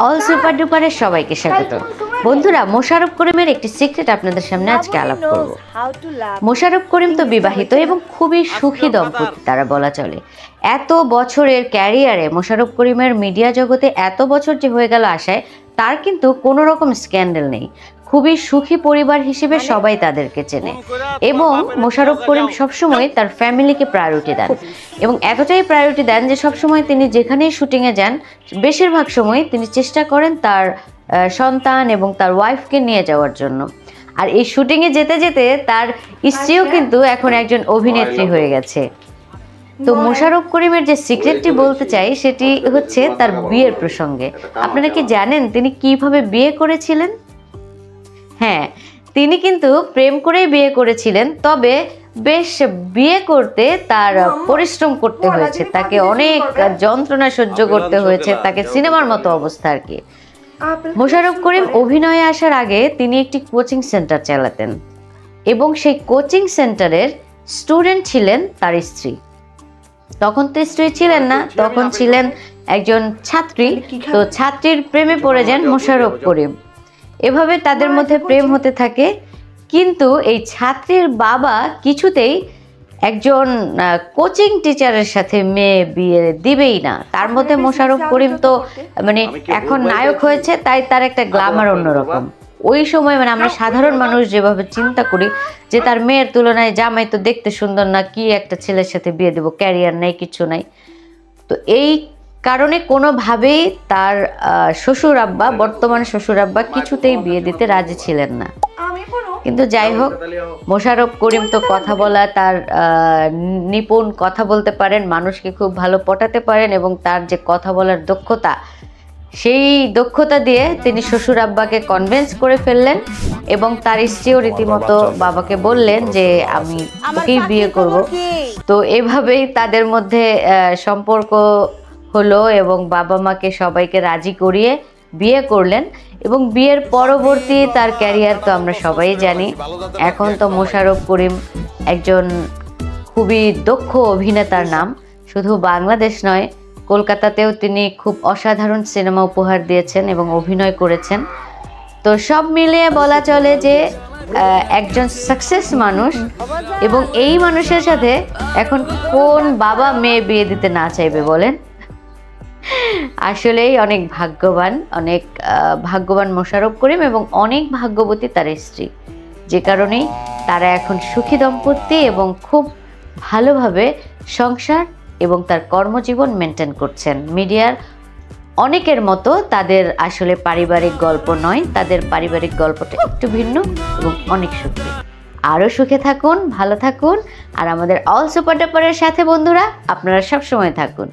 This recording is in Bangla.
অল সুপার ডুপারের সবাইকে স্বাগত। বন্ধুরা, মোশাররফ করিমের একটি সিক্রেট আপনাদের সামনে আজকে আলাপ করব। মোশাররফ করিম তো বিবাহিত এবং খুবই সুখী দম্পতি তারা বলা চলে। এত বছরের ক্যারিয়ারে মোশাররফ করিমের মিডিয়া জগতে এত বছর যে হয়ে গেল আশায়, তার কিন্তু কোনো রকম স্ক্যান্ডাল নেই। খুবই সুখী পরিবার হিসেবে সবাই তাদেরকে চেনে এবং মোশাররফ করিম সবসময় তার ফ্যামিলিকে প্রায়োরিটি দেন এবং এতটাই প্রায়োরিটি দেন যে সবসময় তিনি যেখানেই শুটিংয়ে যান বেশিরভাগ সময় তিনি চেষ্টা করেন তার সন্তান এবং তার ওয়াইফকে নিয়ে যাওয়ার জন্য। আর এই শুটিংয়ে যেতে যেতে তার স্ত্রীও কিন্তু এখন একজন অভিনেত্রী হয়ে গেছে। তো মোশাররফ করিমের যে সিক্রেটটি বলতে চাই সেটি হচ্ছে তার বিয়ের প্রসঙ্গে। আপনারা কি জানেন তিনি কিভাবে বিয়ে করেছিলেন? হ্যাঁ, তিনি কিন্তু প্রেম করেই বিয়ে করেছিলেন, তবে বেশ বিয়ে করতে তার পরিশ্রম করতে হয়েছে, তাকে অনেক যন্ত্রণা সহ্য করতে হয়েছে, তাকে সিনেমার মতো অবস্থা আর কি। মোশাররফ করিম অভিনয়ে আসার আগে তিনি একটি কোচিং সেন্টার চালাতেন এবং সেই কোচিং সেন্টারের স্টুডেন্ট ছিলেন তার স্ত্রী। তখন তো স্ত্রী ছিলেন না, তখন ছিলেন একজন ছাত্রী। তো ছাত্রীর প্রেমে পড়ে যান মোশাররফ করিম। এভাবে তাদের মধ্যে প্রেম হতে থাকে, কিন্তু এই ছাত্রীর বাবা কিছুতেই একজন কোচিং টিচারের সাথে মেয়ে বিয়ে দিবেই না। তার মধ্যে মোশাররফ করিম তো মানে এখন নায়ক হয়েছে, তাই তার একটা গ্ল্যামার অন্যরকম। ওই সময় মানে আমরা সাধারণ মানুষ যেভাবে চিন্তা করি যে তার মেয়ের তুলনায় জামাই তো দেখতে সুন্দর না, কি একটা ছেলের সাথে বিয়ে দেবো, ক্যারিয়ার নেই, কিছু নাই। তো এই কারণে কোনোভাবেই তার শ্বশুর আব্বা, বর্তমান শ্বশুর আব্বা কিছুতেই বিয়ে দিতে রাজি ছিলেন না। কিন্তু যাই হোক, মোশাররফ করিম তো কথা বলা তার নিপুণ, কথা বলতে পারেন, মানুষকে খুব ভালো পটাতে পারেন এবং তার যে কথা বলার দক্ষতা, সেই দক্ষতা দিয়ে তিনি শ্বশুর আব্বাকে কনভিন্স করে ফেললেন এবং তার স্ত্রীও রীতিমতো বাবাকে বললেন যে আমি ওকেই বিয়ে করব। তো এভাবেই তাদের মধ্যে সম্পর্ক হলো এবং বাবা মাকে সবাইকে রাজি করিয়ে বিয়ে করলেন এবং বিয়ের পরবর্তী তার ক্যারিয়ার তো আমরা সবাই জানি। এখন তো মোশাররফ করিম একজন খুবই দক্ষ অভিনেতার নাম। শুধু বাংলাদেশ নয়, কলকাতাতেও তিনি খুব অসাধারণ সিনেমা উপহার দিয়েছেন এবং অভিনয় করেছেন। তো সব মিলিয়ে বলা চলে যে একজন সাকসেস মানুষ, এবং এই মানুষের সাথে এখন কোন বাবা মেয়ে বিয়ে দিতে না চাইবে বলেন? আসলেই অনেক ভাগ্যবান মোশাররফ করিম এবং অনেক ভাগ্যবতী তার স্ত্রী, যে কারণেই তারা এখন সুখী দম্পতি এবং খুব ভালোভাবে সংসার এবং তার কর্মজীবন মেনটেন করছেন। মিডিয়ার অনেকের মতো তাদের আসলে পারিবারিক গল্প নয়, তাদের পারিবারিক গল্পটা একটু ভিন্ন এবং অনেক সুখী। আরও সুখে থাকুন, ভালো থাকুন, আর আমাদের অল সুপার ডুপারের সাথে বন্ধুরা আপনারা সব সময় থাকুন।